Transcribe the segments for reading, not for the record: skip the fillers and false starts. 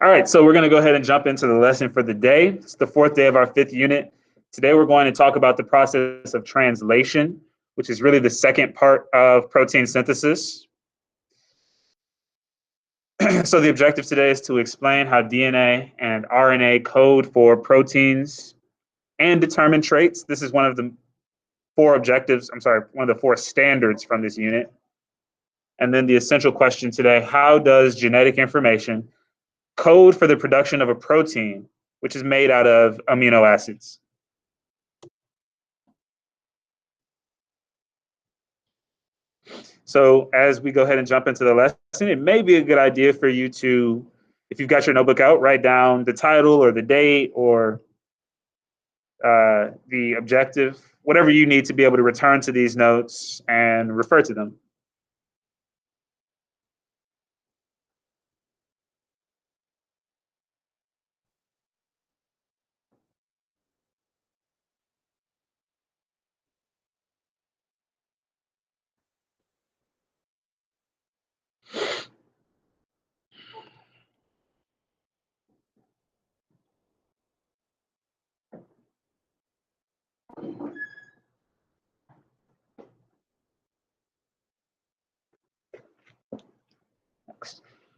All right, so we're going to go ahead and jump into the lesson for the day. It's the fourth day of our fifth unit. Today we're going to talk about the process of translation, which is really the second part of protein synthesis. So the objective today is to explain how DNA and RNA code for proteins and determine traits. This is one of the four standards from this unit. And then the essential question today, how does genetic information code for the production of a protein, which is made out of amino acids? So as we go ahead and jump into the lesson, it may be a good idea for you to, if you've got your notebook out, write down the title or the date or the objective, whatever you need to be able to return to these notes and refer to them.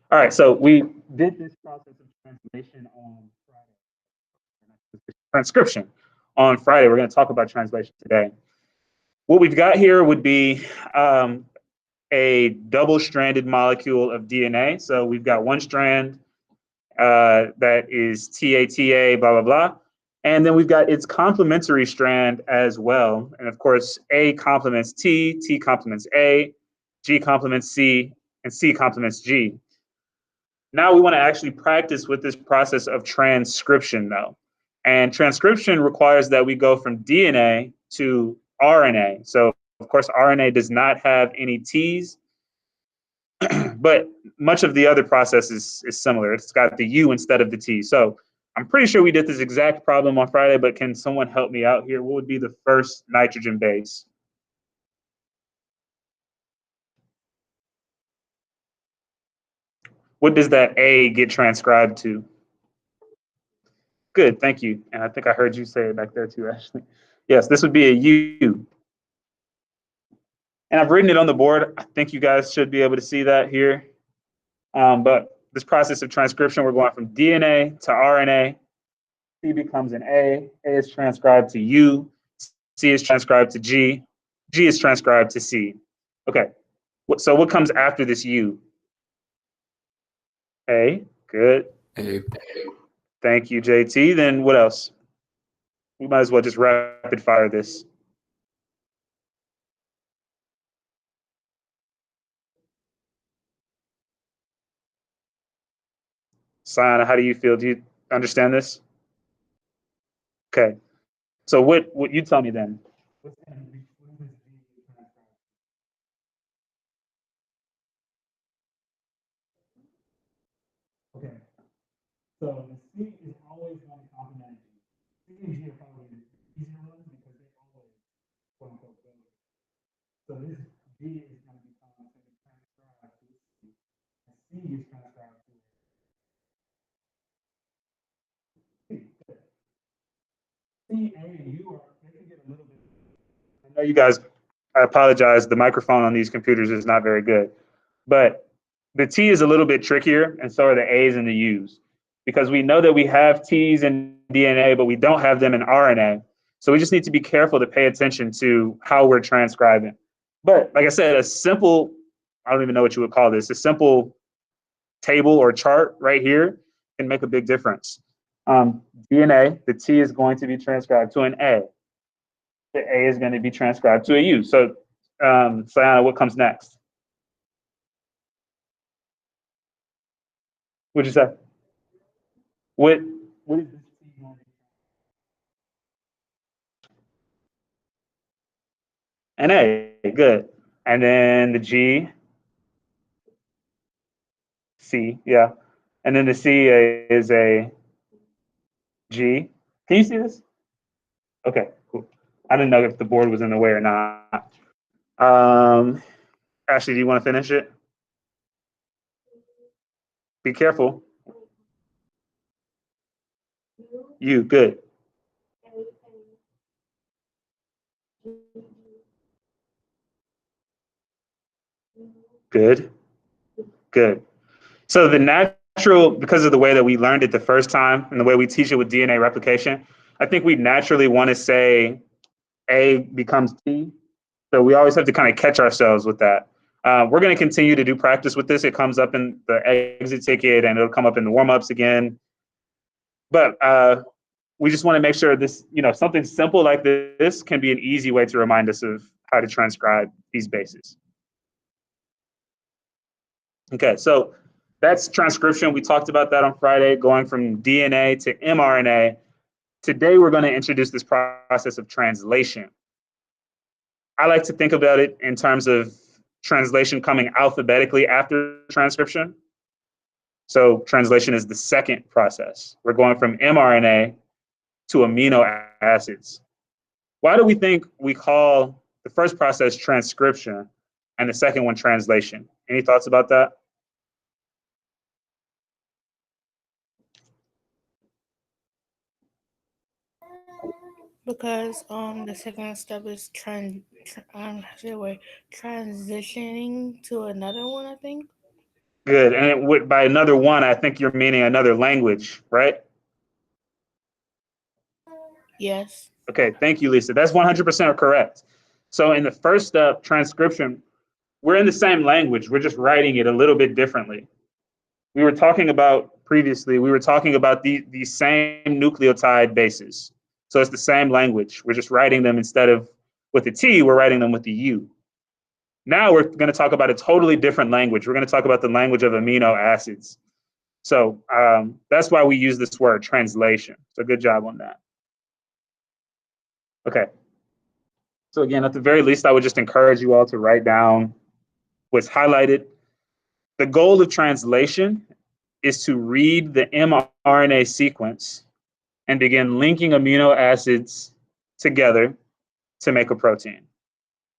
All right, so we did this process of translation on Friday. Transcription on Friday. We're going to talk about translation today. What we've got here would be a double-stranded molecule of DNA. So we've got one strand that is TA, blah, blah, blah. And then we've got its complementary strand as well. And of course, A complements T, T complements A, G complements C, and C complements G. Now we want to actually practice with this process of transcription though. And transcription requires that we go from DNA to RNA. So of course, RNA does not have any T's, but much of the other process is similar. It's got the U instead of the T. So I'm pretty sure we did this exact problem on Friday, but can someone help me out here? What would be the first nitrogen base? What does that A get transcribed to? Good, thank you. And I think I heard you say it back there too, Ashley. Yes, this would be a U. And I've written it on the board. I think you guys should be able to see that here. But this process of transcription, we're going from DNA to RNA. C becomes an A is transcribed to U, C is transcribed to G, G is transcribed to C. Okay, so what comes after this U? A, good. A. Thank you, JT. Then what else? We might as well just rapid fire this. Sayana, how do you feel? Do you understand this? Okay. So what you tell me then? Okay. So the C is always going to complement G. C and G are probably the easier ones because they always quote unquote go. So this G is going to become transcribed to C. And C is transcribed to C, A, and U are, they can get a little bit. I know you guys, I apologize, the microphone on these computers is not very good. But the T is a little bit trickier, and so are the A's and the U's. Because we know that we have T's in DNA, but we don't have them in RNA. So we just need to be careful to pay attention to how we're transcribing. But like I said, a simple, I don't even know what you would call this, a simple table or chart right here can make a big difference. DNA, the T is going to be transcribed to an A. The A is going to be transcribed to a U. So, Sayana, what comes next? What'd you say? What is this T going to be? An A, good. And then the G, C, yeah. And then the C is a G. Can you see this? Okay, cool. I didn't know if the board was in the way or not. Ashley, do you want to finish it? Be careful. U, good. Good, good. So the natural, because of the way that we learned it the first time and the way we teach it with DNA replication, I think we naturally want to say A becomes T. So we always have to kind of catch ourselves with that. We're going to continue to do practice with this. It comes up in the exit ticket and it'll come up in the warm-ups again. But we just want to make sure this, something simple like this can be an easy way to remind us of how to transcribe these bases. Okay, so that's transcription. We talked about that on Friday, going from DNA to mRNA. Today, we're going to introduce this process of translation. I like to think about it in terms of translation coming alphabetically after transcription. So translation is the second process. We're going from mRNA to amino acids. Why do we think we call the first process transcription and the second one translation? Any thoughts about that? Because the second step is transitioning to another one, I think. Good. And it would, by another one, I think you're meaning another language, right? Yes. Okay, thank you, Lisa. That's 100% correct. So in the first step, transcription, we're in the same language. We're just writing it a little bit differently. We were talking about previously, we were talking about the same nucleotide bases. So it's the same language. We're just writing them instead of with the T, we're writing them with the U. Now we're going to talk about a totally different language. We're going to talk about the language of amino acids. So that's why we use this word translation. So good job on that. Okay. So again, at the very least, I would just encourage you all to write down what's highlighted. The goal of translation is to read the mRNA sequence and begin linking amino acids together to make a protein.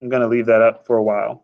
I'm going to leave that up for a while.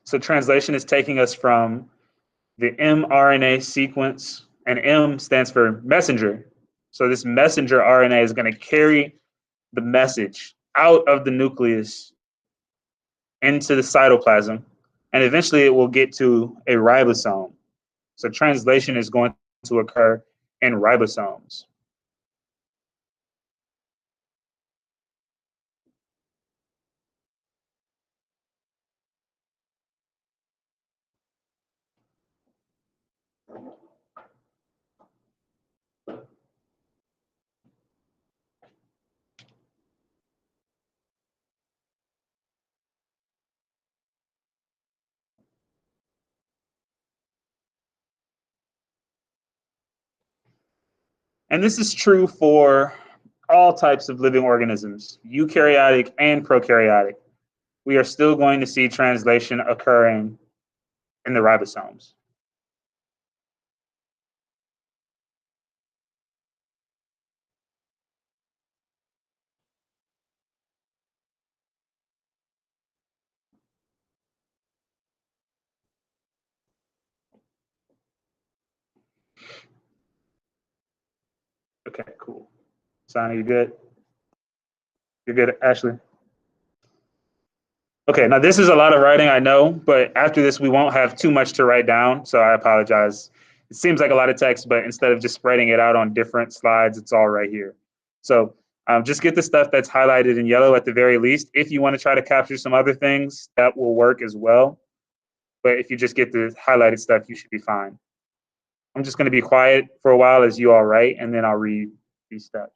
So translation is taking us from the mRNA sequence, and M stands for messenger. So this messenger RNA is going to carry the message out of the nucleus into the cytoplasm, and eventually it will get to a ribosome. So translation is going to occur in ribosomes. And this is true for all types of living organisms, eukaryotic and prokaryotic. We are still going to see translation occurring in the ribosomes. Okay, cool. Sonny, you good? You're good, Ashley? Okay, now this is a lot of writing, I know, but after this, we won't have too much to write down, so I apologize. It seems like a lot of text, but instead of just spreading it out on different slides, it's all right here. So just get the stuff that's highlighted in yellow at the very least. If you want to try to capture some other things, that will work as well. but if you just get the highlighted stuff, you should be fine. I'm just going to be quiet for a while as you all write, and then I'll read these steps.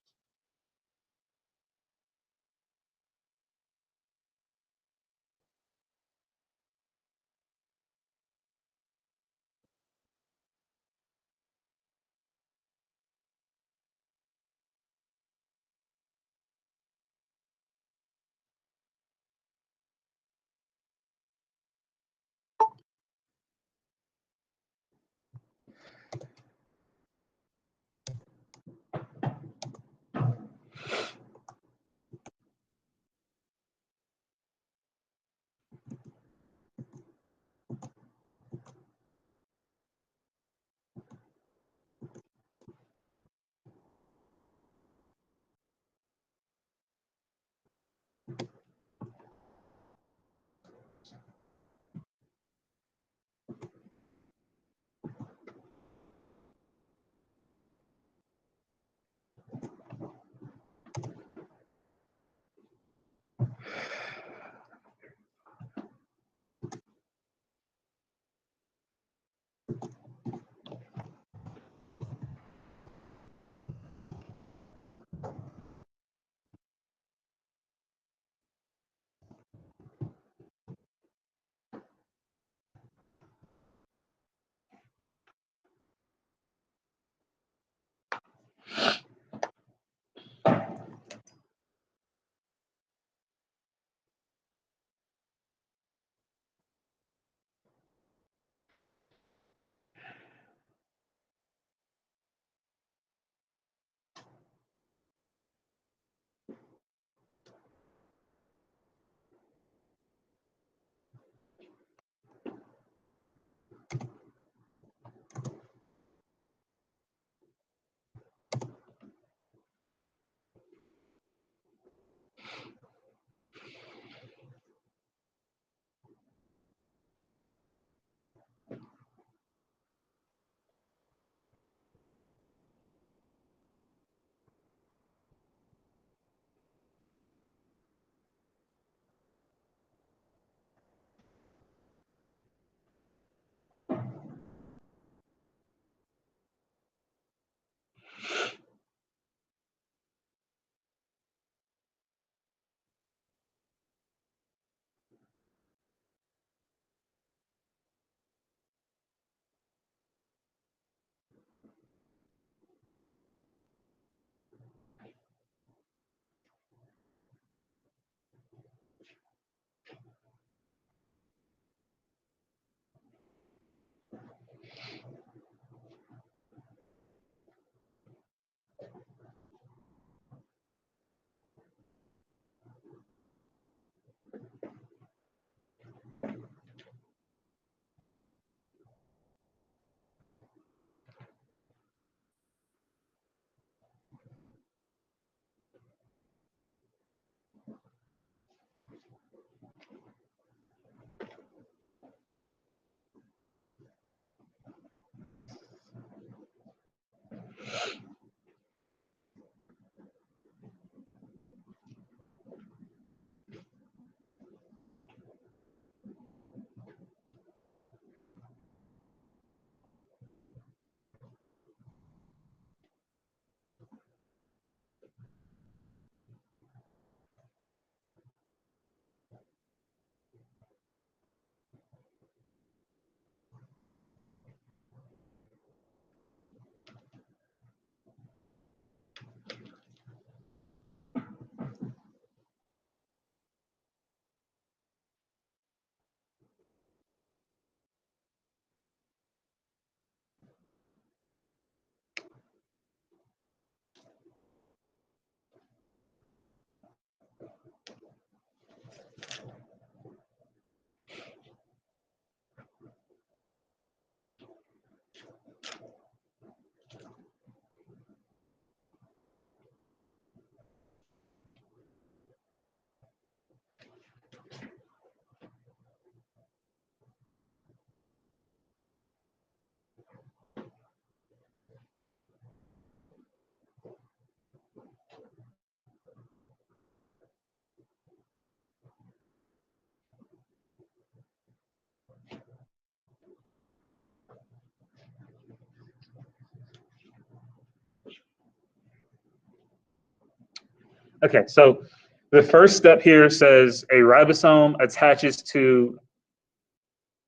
Okay, so the first step here says a ribosome attaches to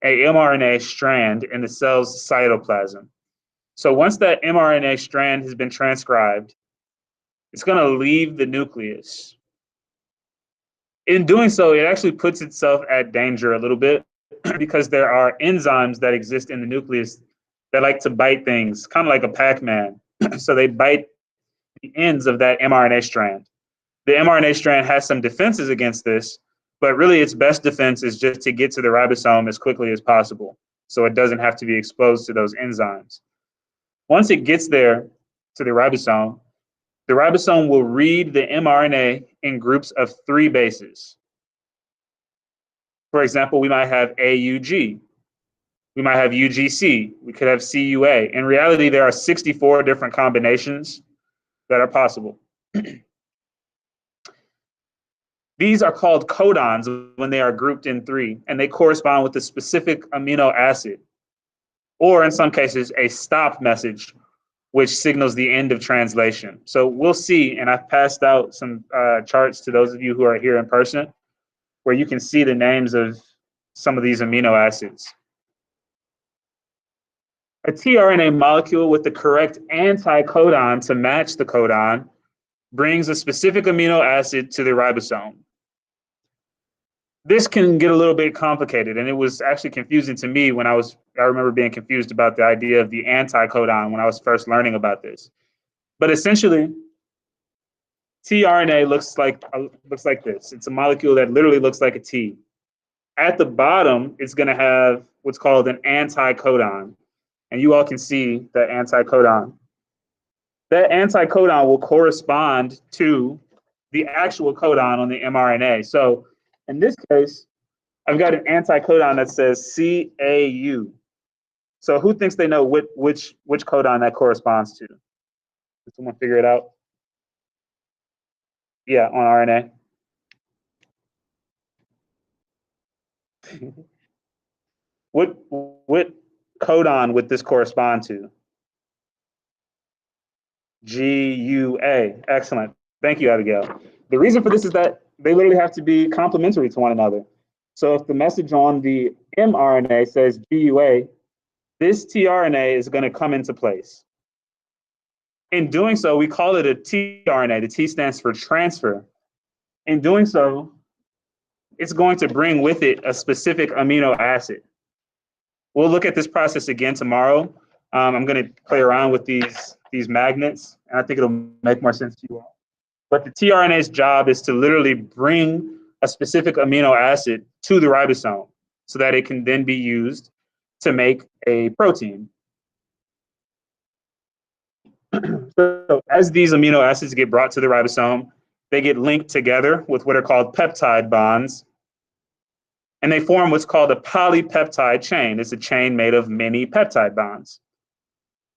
a mRNA strand in the cell's cytoplasm. So once that mRNA strand has been transcribed, it's going to leave the nucleus. In doing so, it actually puts itself at danger a little bit because there are enzymes that exist in the nucleus that like to bite things, kind of like a Pac-Man. So they bite the ends of that mRNA strand. The mRNA strand has some defenses against this, but really its best defense is just to get to the ribosome as quickly as possible so it doesn't have to be exposed to those enzymes. Once it gets there to the ribosome will read the mRNA in groups of 3 bases. For example, we might have AUG, we might have UGC, we could have CUA. In reality, there are 64 different combinations that are possible. These are called codons when they are grouped in 3, and they correspond with a specific amino acid, or in some cases, a stop message, which signals the end of translation. So we'll see, and I've passed out some charts to those of you who are here in person, where you can see the names of some of these amino acids. A tRNA molecule with the correct anti-codon to match the codon brings a specific amino acid to the ribosome. This can get a little bit complicated, and it was actually confusing to me when I remember being confused about the idea of the anti-codon when I was first learning about this. But essentially, tRNA looks like this. It's a molecule that literally looks like a T. At the bottom, it's going to have what's called an anti-codon, and you all can see that anti-codon. That anti-codon will correspond to the actual codon on the mRNA. So in this case, I've got an anti-codon that says CAU. So who thinks they know which codon that corresponds to? Did someone figure it out? Yeah, on RNA. What codon would this correspond to? GUA. Excellent. Thank you, Abigail. The reason for this is that they literally have to be complementary to one another. So if the message on the mRNA says GUA, this tRNA is going to come into place. In doing so, we call it a tRNA. The T stands for transfer. In doing so, it's going to bring with it a specific amino acid. We'll look at this process again tomorrow. I'm going to play around with these magnets, and I think it'll make more sense to you all. But the tRNA's job is to literally bring a specific amino acid to the ribosome so that it can then be used to make a protein. So as these amino acids get brought to the ribosome, they get linked together with what are called peptide bonds, and they form what's called a polypeptide chain. It's a chain made of many peptide bonds.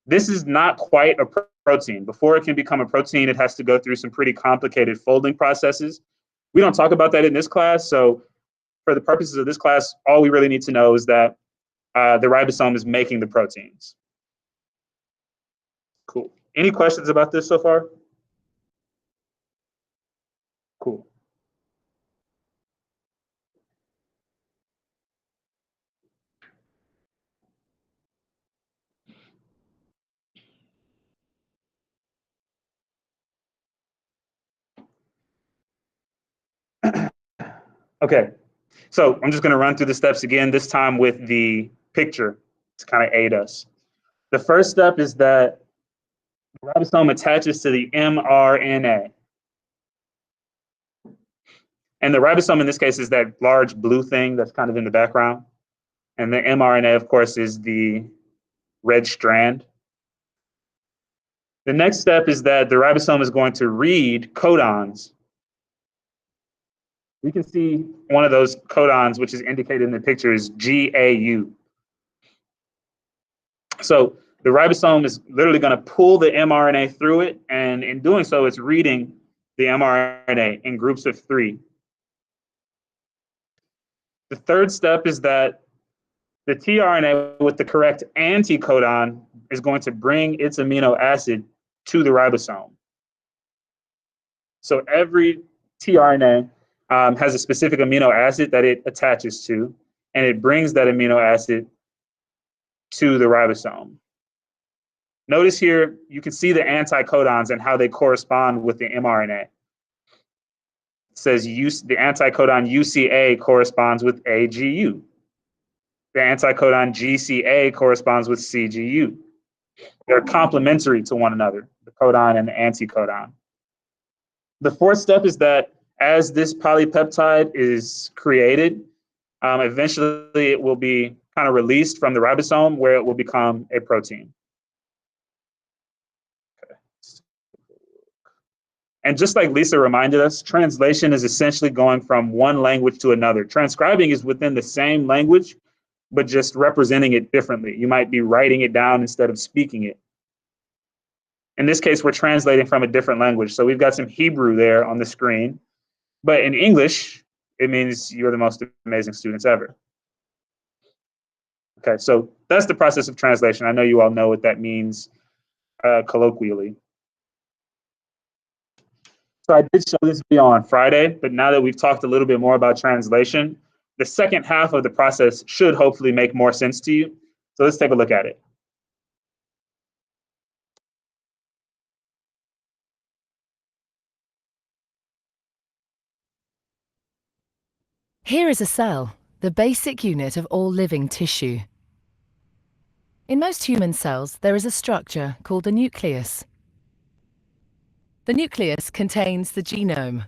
This is not quite a protein. Before it can become a protein, it has to go through some pretty complicated folding processes. We don't talk about that in this class, so for the purposes of this class, all we really need to know is that the ribosome is making the proteins. Cool. Any questions about this so far? Cool. Okay, so I'm just going to run through the steps again, this time with the picture to kind of aid us. The first step is that the ribosome attaches to the mRNA. And the ribosome in this case is that large blue thing that's kind of in the background. And the mRNA, of course, is the red strand. The next step is that the ribosome is going to read codons. We can see one of those codons, which is indicated in the picture, is GAU. So the ribosome is literally going to pull the mRNA through it, and in doing so, it's reading the mRNA in groups of 3. The third step is that the tRNA with the correct anticodon is going to bring its amino acid to the ribosome. So every tRNA has a specific amino acid that it attaches to, and it brings that amino acid to the ribosome. Notice here, you can see the anticodons and how they correspond with the mRNA. It says the anticodon UCA corresponds with AGU. The anticodon GCA corresponds with CGU. They're complementary to one another, the codon and the anticodon. The fourth step is that as this polypeptide is created, eventually it will be kind of released from the ribosome where it will become a protein. Okay. And just like Lisa reminded us, translation is essentially going from one language to another. Transcribing is within the same language, but just representing it differently. You might be writing it down instead of speaking it. In this case, we're translating from a different language. So we've got some Hebrew there on the screen, but in English, it means you're the most amazing students ever. Okay, so that's the process of translation. I know you all know what that means colloquially. So I did show this video on Friday, but now that we've talked a little bit more about translation, the second half of the process should hopefully make more sense to you. So let's take a look at it. Here is a cell, the basic unit of all living tissue. In most human cells, there is a structure called the nucleus. The nucleus contains the genome.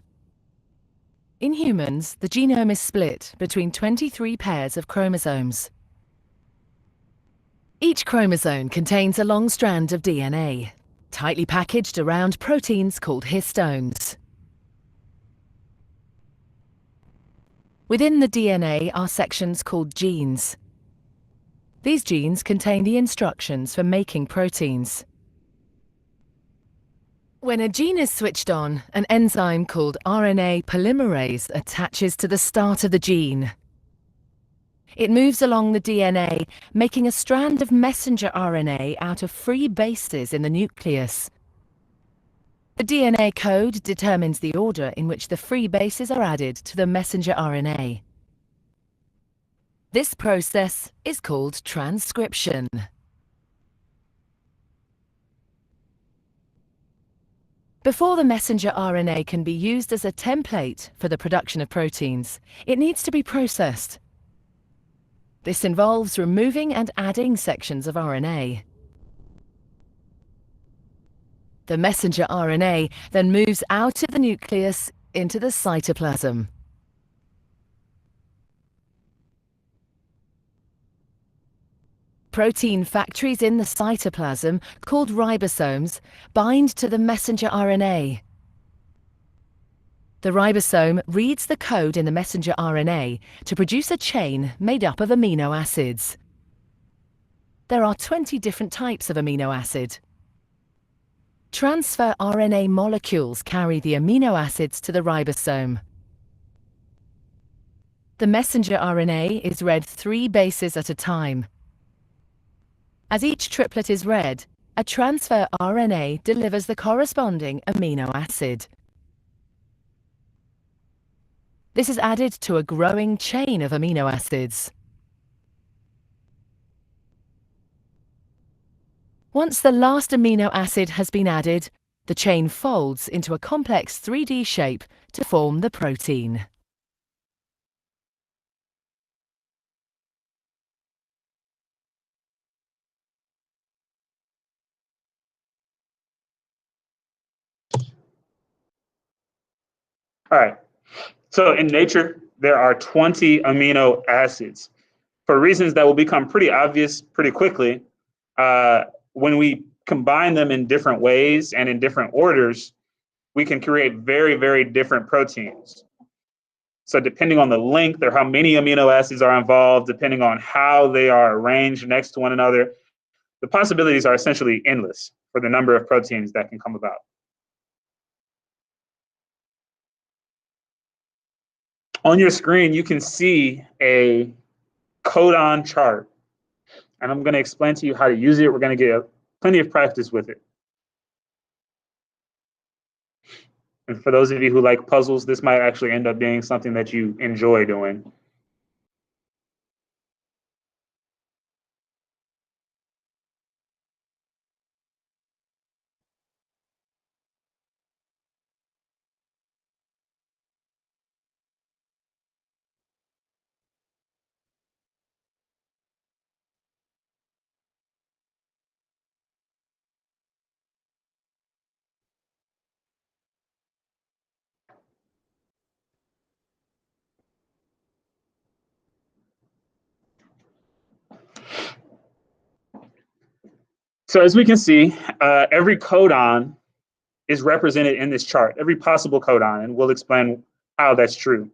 In humans, the genome is split between 23 pairs of chromosomes. Each chromosome contains a long strand of DNA, tightly packaged around proteins called histones. Within the DNA are sections called genes. These genes contain the instructions for making proteins. When a gene is switched on, an enzyme called RNA polymerase attaches to the start of the gene. It moves along the DNA, making a strand of messenger RNA out of free bases in the nucleus. The DNA code determines the order in which the free bases are added to the messenger RNA. This process is called transcription. Before the messenger RNA can be used as a template for the production of proteins, it needs to be processed. This involves removing and adding sections of RNA. The messenger RNA then moves out of the nucleus into the cytoplasm. Protein factories in the cytoplasm, called ribosomes, bind to the messenger RNA. The ribosome reads the code in the messenger RNA to produce a chain made up of amino acids. There are 20 different types of amino acid. Transfer RNA molecules carry the amino acids to the ribosome. The messenger RNA is read 3 bases at a time. As each triplet is read, a transfer RNA delivers the corresponding amino acid. This is added to a growing chain of amino acids. Once the last amino acid has been added, the chain folds into a complex 3D shape to form the protein. All right. So in nature, there are 20 amino acids. For reasons that will become pretty obvious pretty quickly, when we combine them in different ways and in different orders, we can create very, very different proteins. So depending on the length or how many amino acids are involved, depending on how they are arranged next to one another, the possibilities are essentially endless for the number of proteins that can come about. On your screen, you can see a codon chart, and I'm going to explain to you how to use it. We're going to get plenty of practice with it. And for those of you who like puzzles, this might actually end up being something that you enjoy doing. So as we can see, every codon is represented in this chart, every possible codon, and we'll explain how that's true.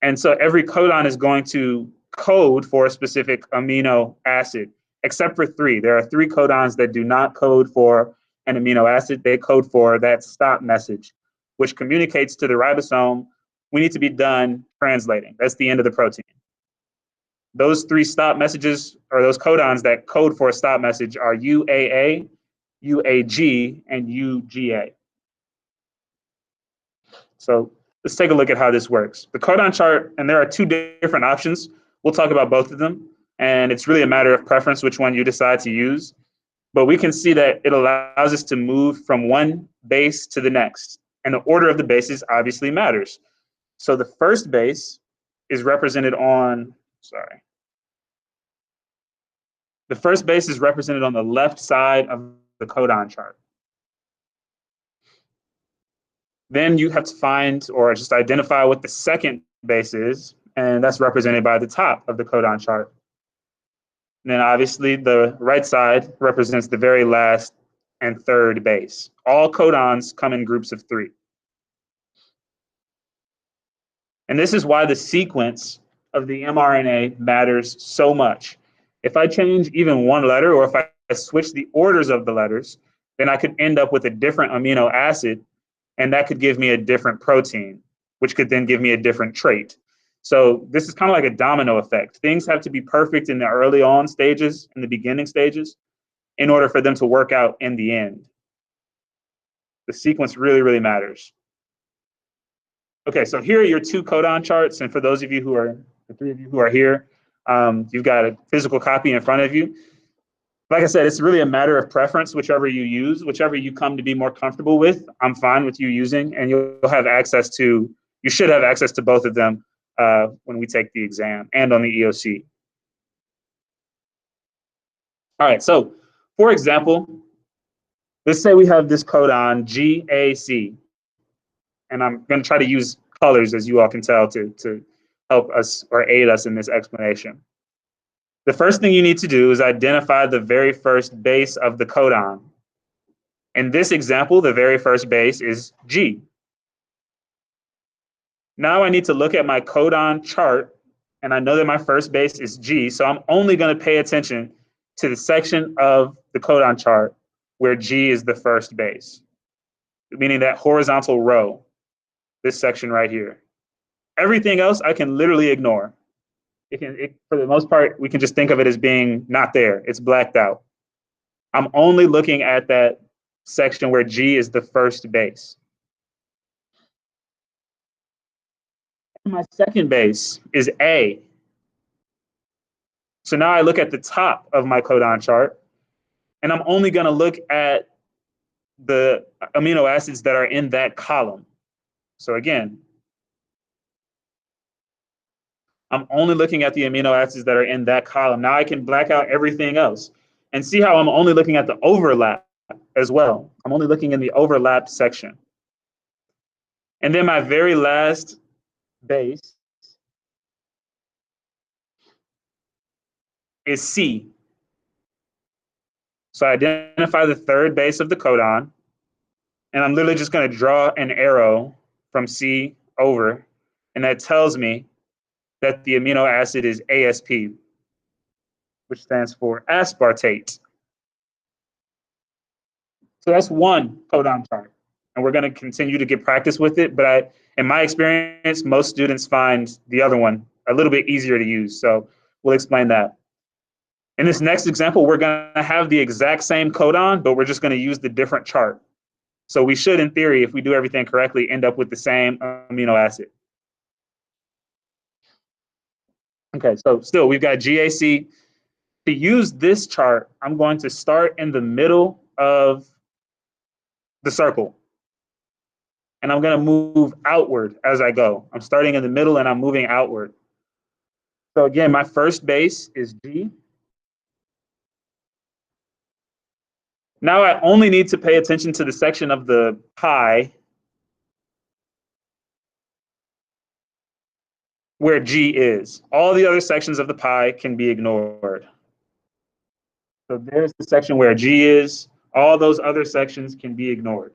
And so every codon is going to code for a specific amino acid, except for three. There are three codons that do not code for an amino acid. They code for that stop message, which communicates to the ribosome, we need to be done translating. That's the end of the protein. Those three stop messages, or those codons that code for a stop message, are UAA, UAG, and UGA. So let's take a look at how this works. The codon chart, and there are two different options. We'll talk about both of them, and it's really a matter of preference which one you decide to use. But we can see that it allows us to move from one base to the next, and the order of the bases obviously matters. So the first base is represented on, the first base is represented on the left side of the codon chart. Then you have to find or just identify what the second base is, and that's represented by the top of the codon chart. And then obviously the right side represents the very last and third base. All codons come in groups of three. And this is why the sequence of the mRNA matters so much. If I change even one letter, or if I switch the orders of the letters, then I could end up with a different amino acid, and that could give me a different protein, which could then give me a different trait. So this is kind of like a domino effect. Things have to be perfect in the early on stages, in the beginning stages, in order for them to work out in the end. The sequence really, really matters. Okay, so here are your two codon charts. And for those of you who are, the three of you who are here, you've got a physical copy in front of you. Like I said, it's really a matter of preference, whichever you use, whichever you come to be more comfortable with, I'm fine with you using, and you'll have access to, you should have access to both of them when we take the exam and on the EOC. All right, so for example, let's say we have this codon GAC, and I'm going to try to use colors, as you all can tell, to help us or aid us in this explanation. The first thing you need to do is identify the very first base of the codon. In this example, the very first base is G. Now I need to look at my codon chart, and I know that my first base is G, so I'm only going to pay attention to the section of the codon chart where G is the first base, meaning that horizontal row, this section right here. Everything else I can literally ignore. For the most part, we can just think of it as being not there. It's blacked out. I'm only looking at that section where G is the first base. My second base is A. So now I look at the top of my codon chart, and I'm only going to look at the amino acids that are in that column. So again, I'm only looking at the amino acids that are in that column. Now I can black out everything else and see how I'm only looking at the overlap as well. I'm only looking in the overlapped section. And then my very last base is C. So I identify the third base of the codon, and I'm literally just going to draw an arrow from C over, and that tells me that the amino acid is ASP, which stands for aspartate. So that's one codon chart, and we're going to continue to get practice with it, but in my experience, most students find the other one a little bit easier to use, so we'll explain that. In this next example, we're going to have the exact same codon, but we're just going to use the different chart. So we should, in theory, if we do everything correctly, end up with the same amino acid. Okay, so still we've got GAC. To use this chart, I'm going to start in the middle of the circle. And I'm going to move outward as I go. I'm starting in the middle and I'm moving outward. So again, my first base is G. Now I only need to pay attention to the section of the pi where G is. All the other sections of the pi can be ignored. So there's the section where G is. All those other sections can be ignored.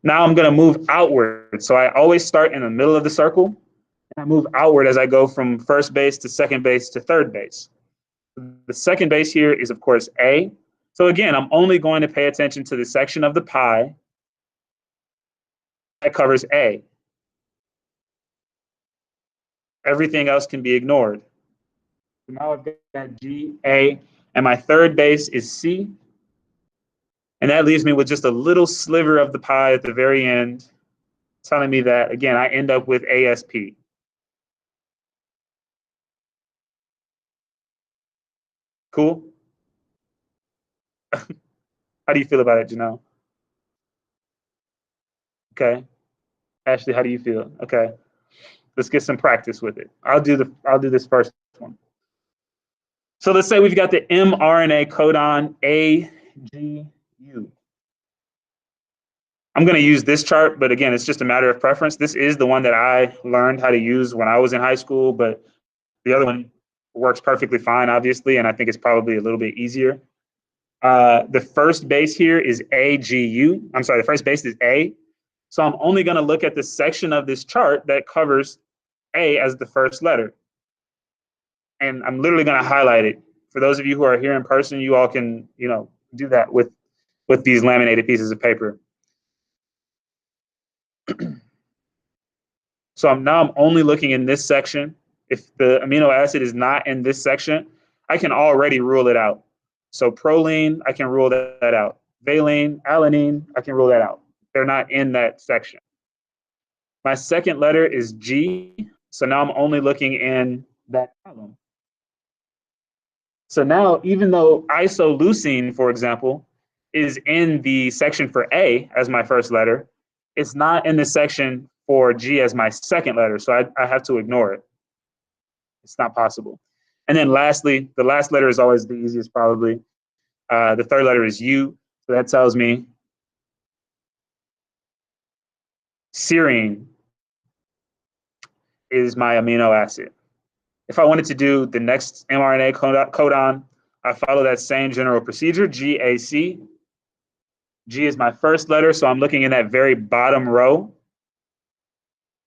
Now I'm going to move outward. So I always start in the middle of the circle, and I move outward as I go from first base to second base to third base. The second base here is, of course, A. So again, I'm only going to pay attention to the section of the pi that covers A. Everything else can be ignored. So now I've got G, A, and my third base is C. And that leaves me with just a little sliver of the pi at the very end, telling me that, again, I end up with ASP. Cool? How do you feel about it, Janelle? Okay. Ashley, how do you feel? Okay. Let's get some practice with it. I'll do this first one. So let's say we've got the mRNA codon AGU. I'm going to use this chart, but again, it's just a matter of preference. This is the one that I learned how to use when I was in high school, but the other one works perfectly fine, obviously, and I think it's probably a little bit easier. The first base here is AGU. I'm sorry, the first base is A. So I'm only going to look at the section of this chart that covers A as the first letter. And I'm literally going to highlight it. For those of you who are here in person, you all can, do that with these laminated pieces of paper. So I'm only looking in this section. If the amino acid is not in this section, I can already rule it out. So proline, I can rule that out. Valine, alanine, I can rule that out. They're not in that section. My second letter is G. So now I'm only looking in that column. So now, even though isoleucine, for example, is in the section for A as my first letter, it's not in the section for G as my second letter. So I have to ignore it. It's not possible. And then lastly, the last letter is always the easiest probably. The third letter is U. So that tells me serine is my amino acid. If I wanted to do the next mRNA codon, I follow that same general procedure, GAC. G is my first letter, so I'm looking in that very bottom row.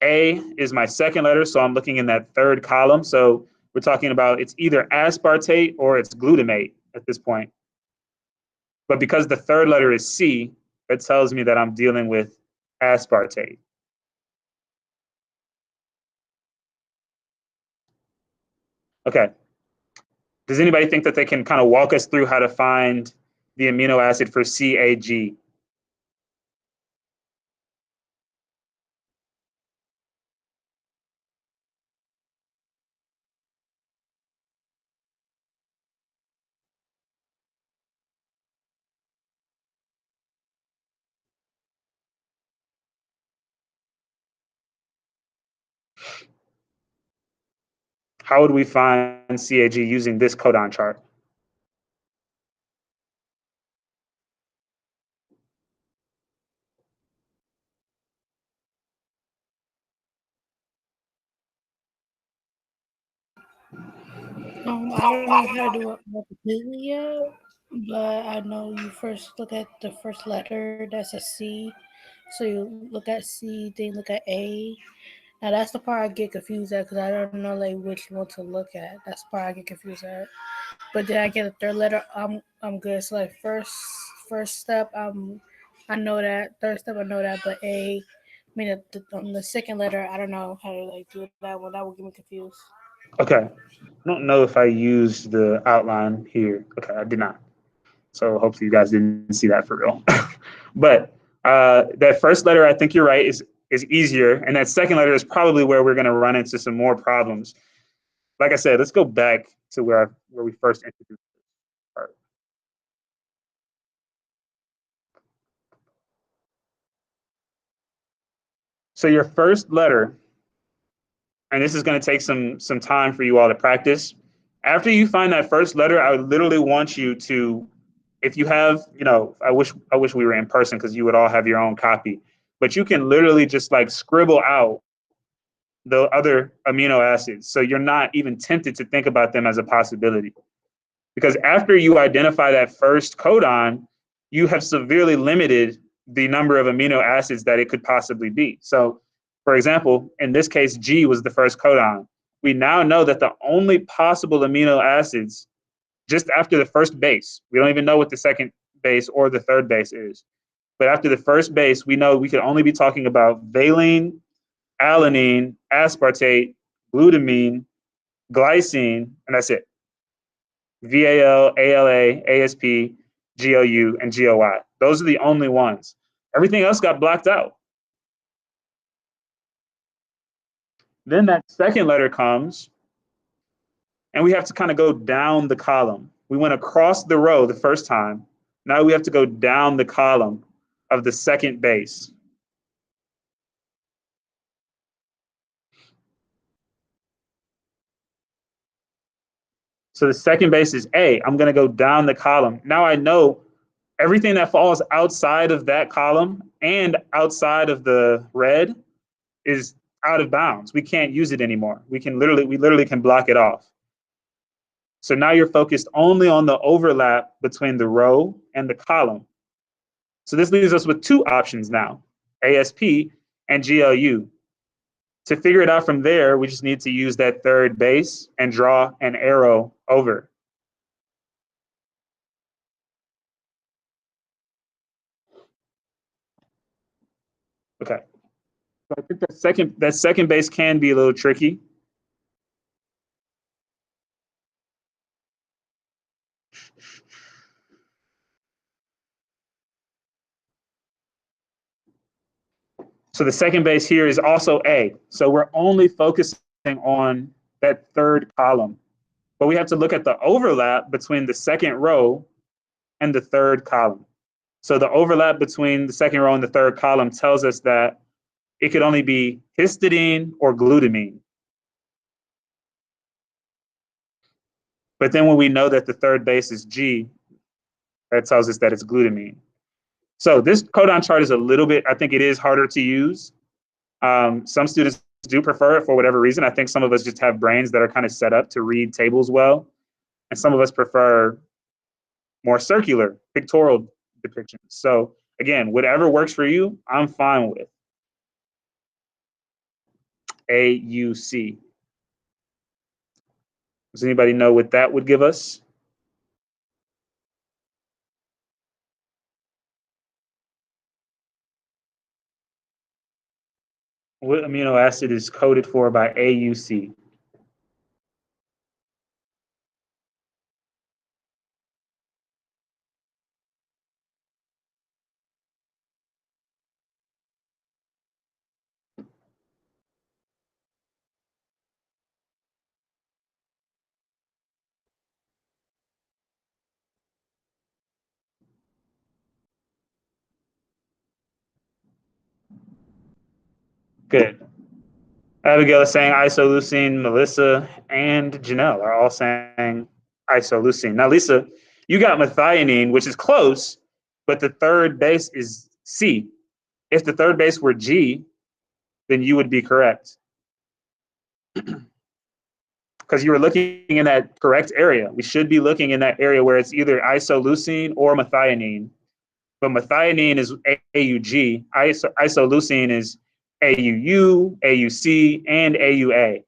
A is my second letter, so I'm looking in that third column. So we're talking about it's either aspartate or it's glutamate at this point. But because the third letter is C, it tells me that I'm dealing with aspartate. Okay. Does anybody think that they can kind of walk us through how to find the amino acid for CAG? How would we find CAG using this codon chart? I don't know how to do it more completely yet, but I know you first look at the first letter. That's a C. So you look at C, then look at A. Now that's the part I get confused at because I don't know like which one to look at. That's the part I get confused at. But then I get a third letter. I'm good. So like first step, I know that. Third step, I know that. But A, I mean the second letter, I don't know how to like do that one. That would get me confused. Okay. I don't know if I used the outline here. Okay, I did not. So hopefully you guys didn't see that for real. But that first letter, I think you're right, is easier. And that second letter is probably where we're going to run into some more problems. Like I said, let's go back to where we first introduced this part. So your first letter, and this is going to take some time for you all to practice. After you find that first letter, I would literally want you to, if you have, I wish we were in person because you would all have your own copy, but you can literally just like scribble out the other amino acids. So you're not even tempted to think about them as a possibility. Because after you identify that first codon, you have severely limited the number of amino acids that it could possibly be. So, for example, in this case, G was the first codon. We now know that the only possible amino acids just after the first base, we don't even know what the second base or the third base is. But after the first base, we know we could only be talking about valine, alanine, aspartate, glutamine, glycine, and that's it. VAL, ALA, ASP, GLU, and GOI. Those are the only ones. Everything else got blacked out. Then that second letter comes, and we have to kind of go down the column. We went across the row the first time. Now we have to go down the column of the second base. So the second base is A. I'm going to go down the column. Now I know everything that falls outside of that column and outside of the red is out of bounds. We can't use it anymore. We literally can block it off. So now you're focused only on the overlap between the row and the column. So this leaves us with two options now, ASP and GLU. To figure it out from there, we just need to use that third base and draw an arrow over. Okay. So I think that second base can be a little tricky. So the second base here is also A. So we're only focusing on that third column. But we have to look at the overlap between the second row and the third column. So the overlap between the second row and the third column tells us that it could only be histidine or glutamine. But then when we know that the third base is G, that tells us that it's glutamine. So this codon chart is a little bit, I think it is harder to use. Some students do prefer it for whatever reason. I think some of us just have brains that are kind of set up to read tables well. And some of us prefer more circular, pictorial depictions. So again, whatever works for you, I'm fine with. AUC. Does anybody know what that would give us? What amino acid is coded for by AUC? Good. Abigail is saying isoleucine. Melissa and Janelle are all saying isoleucine. Now, Lisa, you got methionine, which is close, but the third base is C. If the third base were G, then you would be correct. Because you were looking in that correct area. We should be looking in that area where it's either isoleucine or methionine. But methionine is AUG, isoleucine is AUU, AUC, and AUA.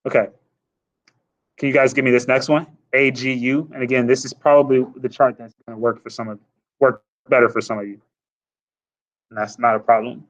Okay. Can you guys give me this next one? AGU. And again, this is probably the chart that's going to work better for some of you. And that's not a problem.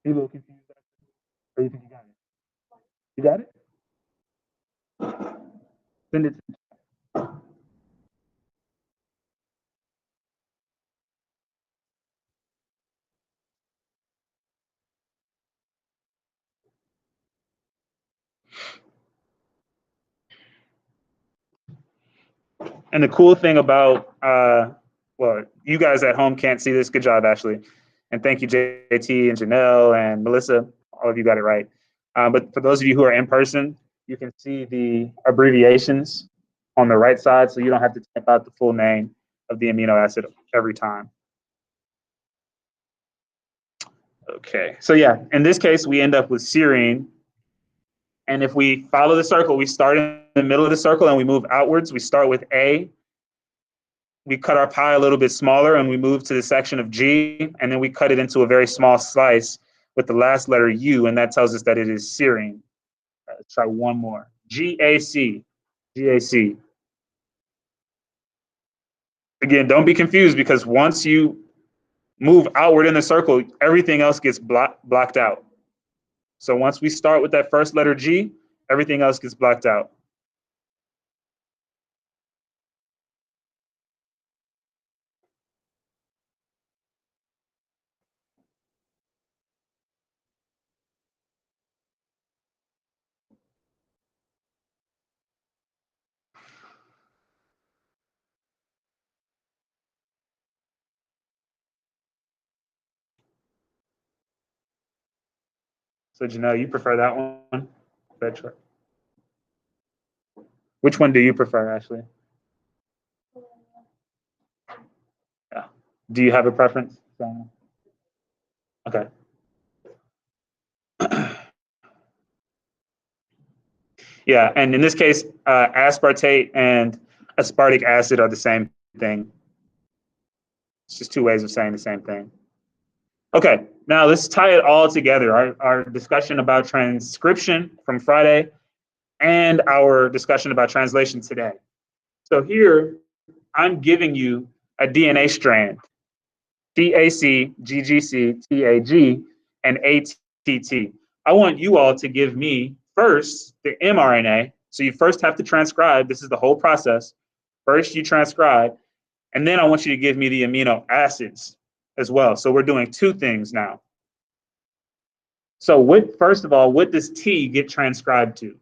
You a little confused? Or you think you got it? You got it? Send it to And the cool thing about, well, you guys at home can't see this. Good job, Ashley. And thank you, JT and Janelle and Melissa. All of you got it right. But for those of you who are in person, you can see the abbreviations on the right side, so you don't have to type out the full name of the amino acid every time. Okay, so yeah, in this case, we end up with serine. And if we follow the circle, we start in the middle of the circle and we move outwards. We start with A, we cut our pie a little bit smaller and we move to the section of G, and then we cut it into a very small slice with the last letter U, and that tells us that it is serine. Let's try one more. GAC. GAC. Again, don't be confused, because once you move outward in the circle, everything else gets blocked out. So once we start with that first letter G, everything else gets blocked out. So Janelle, you prefer that one? Which one do you prefer, Ashley? Yeah. Do you have a preference? Okay. Yeah, and in this case, aspartate and aspartic acid are the same thing. It's just two ways of saying the same thing. Okay, now let's tie it all together. Our discussion about transcription from Friday and our discussion about translation today. So here, I'm giving you a DNA strand, TAC, GGC, TAG, and ATT. I want you all to give me first the mRNA. So you first have to transcribe. This is the whole process. First you transcribe, and then I want you to give me the amino acids as well. So we're doing two things now. So first of all, what does T get transcribed to?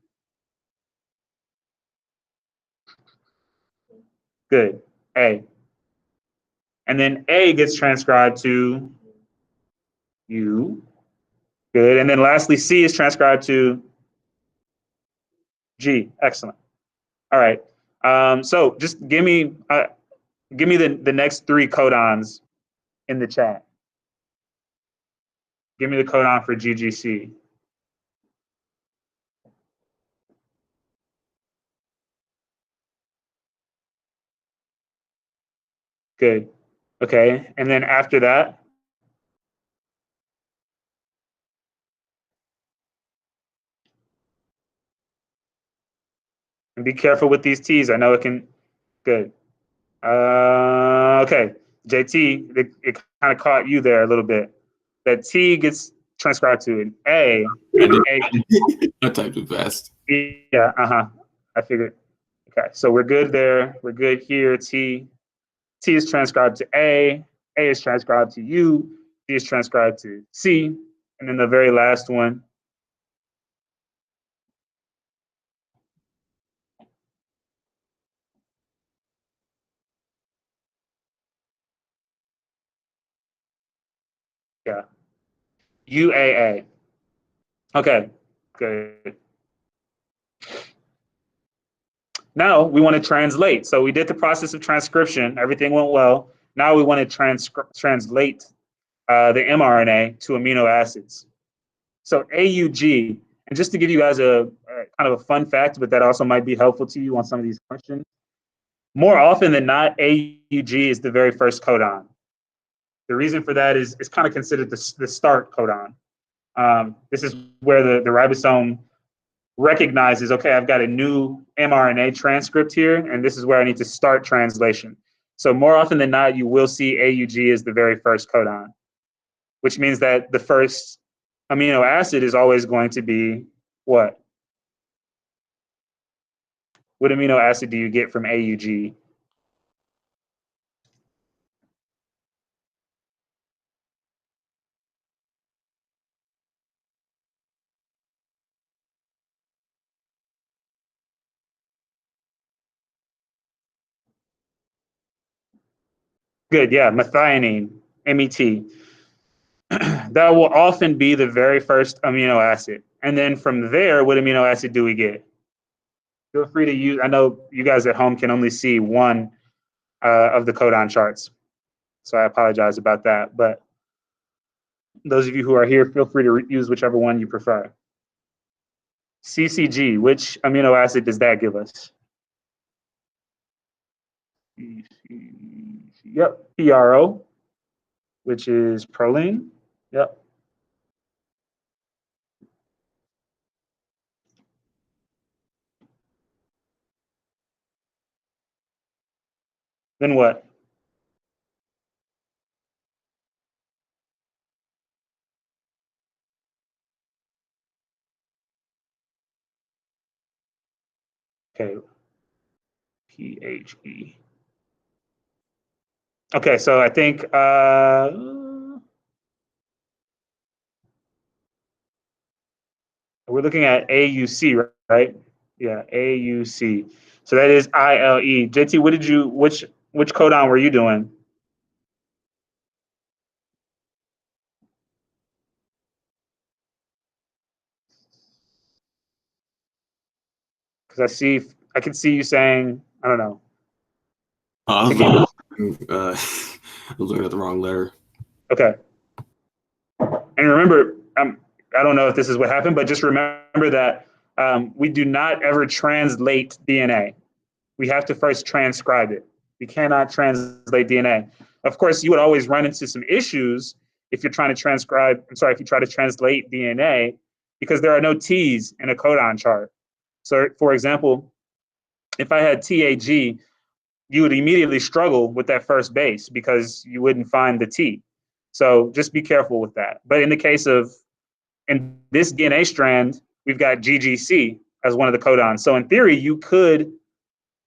Good, A. And then A gets transcribed to U. Good. And then lastly, C is transcribed to G. Excellent. All right. So just give me the next three codons in the chat. Give me the codon for GGC. Good. Okay. And then after that, and be careful with these T's. I know it can. Good. Okay. JT, it kind of caught you there a little bit. That T gets transcribed to an A. I typed it fast. Yeah. I figured. Okay. So we're good there. We're good here. T is transcribed to A. A is transcribed to U. T is transcribed to C. And then the very last one, Yeah. UAA. Okay, good. Now we want to translate. So we did the process of transcription. Everything went well. Now we want to translate the mRNA to amino acids. So AUG, and just to give you guys a kind of a fun fact, but that also might be helpful to you on some of these questions. More often than not, AUG is the very first codon. The reason for that is it's kind of considered the start codon. This is where the ribosome recognizes, okay, I've got a new mRNA transcript here, and this is where I need to start translation. So more often than not, you will see AUG as the very first codon, which means that the first amino acid is always going to be what? What amino acid do you get from AUG? Good, yeah, methionine, MET. That will often be the very first amino acid. And then from there, what amino acid do we get? Feel free to use, I know you guys at home can only see one of the codon charts. So I apologize about that. But those of you who are here, feel free to use whichever one you prefer. CCG, which amino acid does that give us? Yep, PRO, which is proline. Yep. Then what? Okay, PHE. Okay, so I think we're looking at AUC, right? Yeah, AUC. So that is ILE. JT, which codon were you doing? Because I can see you saying, I don't know. I was looking at the wrong letter. Okay. And remember, I don't know if this is what happened, but just remember that we do not ever translate DNA. We have to first transcribe it. We cannot translate DNA. Of course, you would always run into some issues if you're trying to if you try to translate DNA, because there are no T's in a codon chart. So, for example, if I had TAG, you would immediately struggle with that first base because you wouldn't find the T. So just be careful with that. But in this DNA strand, we've got GGC as one of the codons. So in theory, you could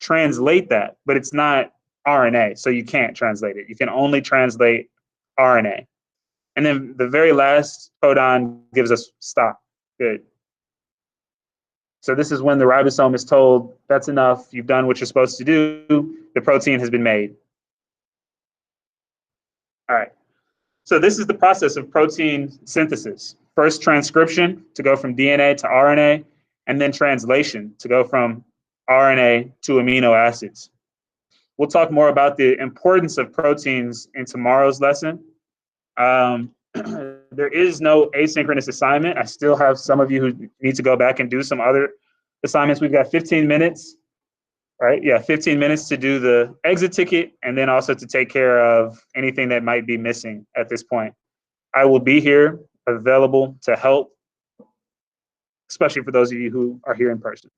translate that, but it's not RNA, so you can't translate it. You can only translate RNA. And then the very last codon gives us stop. Good. So this is when the ribosome is told, that's enough, you've done what you're supposed to do, the protein has been made. All right. So this is the process of protein synthesis. First transcription to go from DNA to RNA, and then translation to go from RNA to amino acids. We'll talk more about the importance of proteins in tomorrow's lesson. There is no asynchronous assignment. I still have some of you who need to go back and do some other assignments. We've got 15 minutes, right? Yeah, 15 minutes to do the exit ticket and then also to take care of anything that might be missing at this point. I will be here available to help, especially for those of you who are here in person.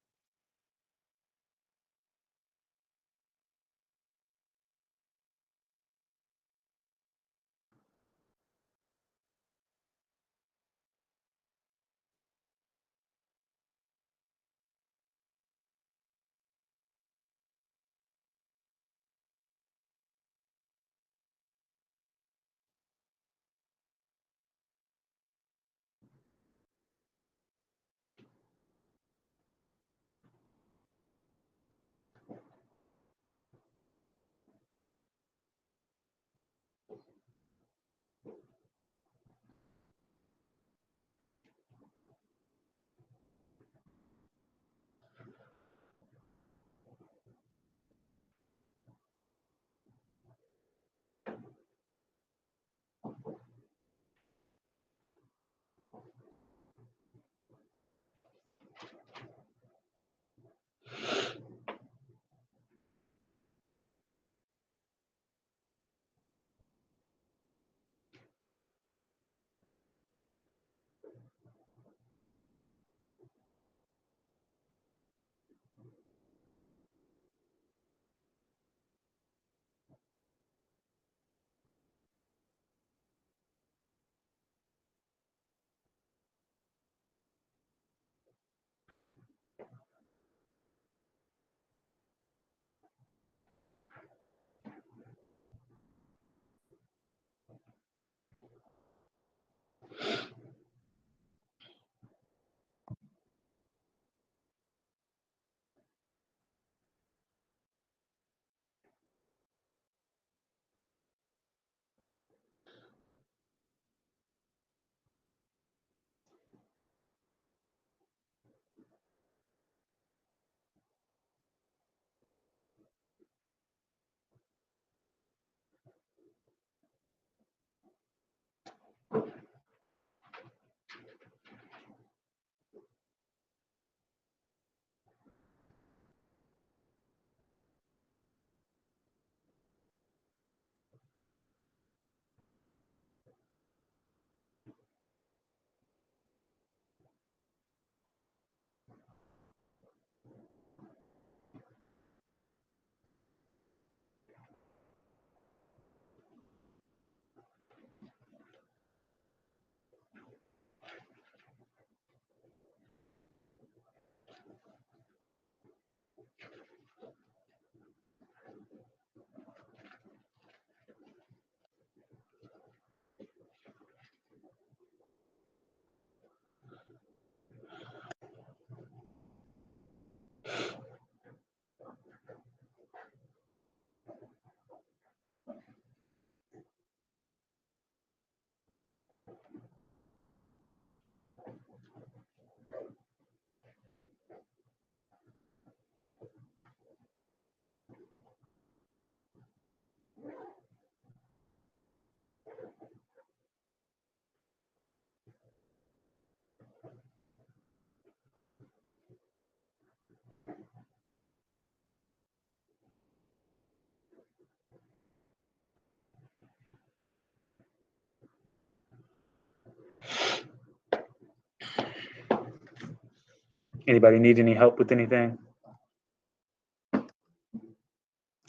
Anybody need any help with anything?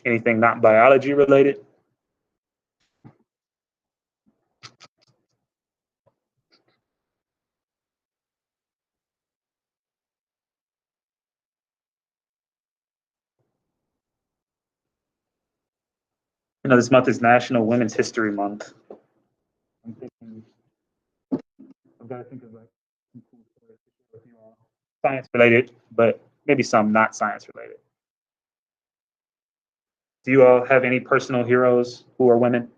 Anything not biology related? You know, this month is National Women's History Month. I'm thinking, I've got to think of like some cool stories to share with you all. Science related, but maybe some not science related. Do you all have any personal heroes who are women?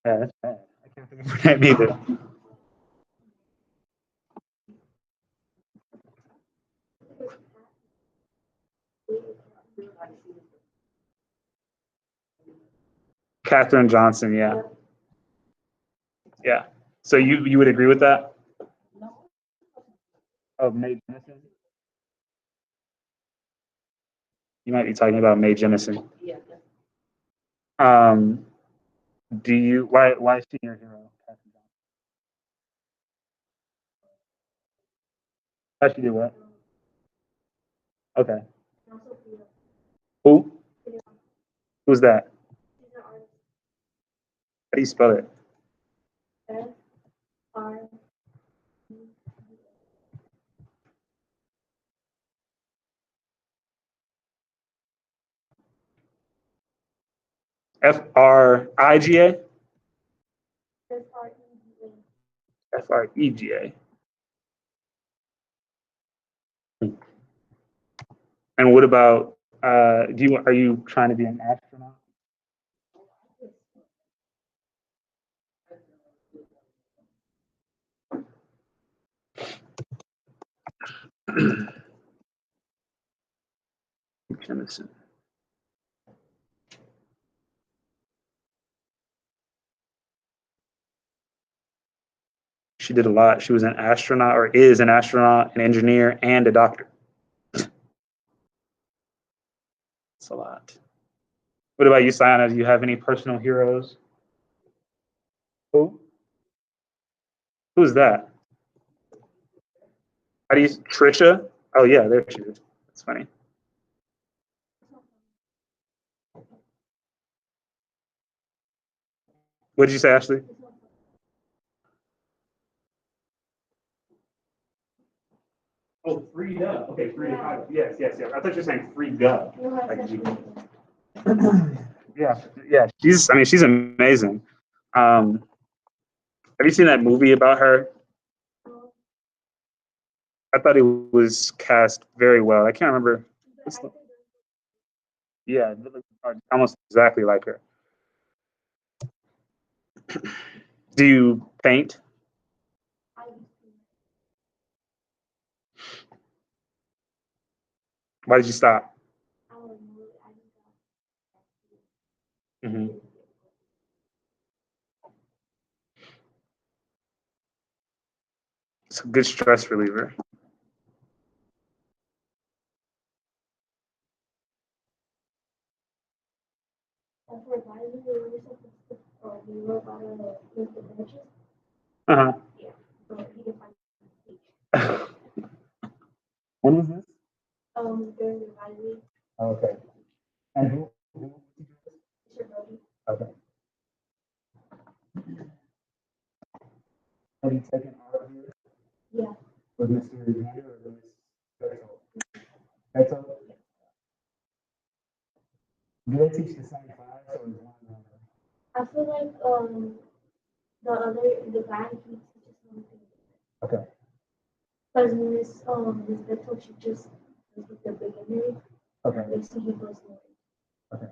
Yeah, that's bad. I can't think of her name either. Katherine Johnson, yeah. Yeah. So you would agree with that? Of Mae Jemison? You might be talking about Mae Jemison. Yeah. Do you why is she your hero, Katherine Johnson? How she did what? Okay. Who? Who's that? How do you spell it? Friga? Frega. And what about are you trying to be an astronaut? Jemison. She did a lot. She was an astronaut, or is an astronaut, an engineer, and a doctor. That's a lot. What about you, Sayana? Do you have any personal heroes? Who? Who's that? How do you Trisha? Oh yeah, there she is. That's funny. What did you say, Ashley? Oh, Frida. Okay, Frida. Yes. I thought you were saying Friga. Yeah. She's amazing. Have you seen that movie about her? I thought it was cast very well. I can't remember. Yeah, almost exactly like her. Do you paint? Why did you stop? Mm-hmm. It's a good stress reliever. Uh-huh. When was this? Okay. And who? Okay. Have you taken art here? Yeah. With Mr. Xander or Miss Beto? Beto? Do they teach the same class or is one another? I feel like the guy he teaches something. Okay. Because Miss Beto, she just does with the beginner. Okay. They see he goes more. Okay.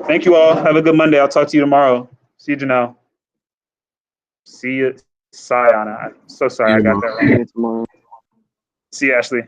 Thank you all. Have a good Monday. I'll talk to you tomorrow. See you, Janelle. See you, Sayana. I'm so sorry I got that wrong. Tomorrow. See you, Ashley.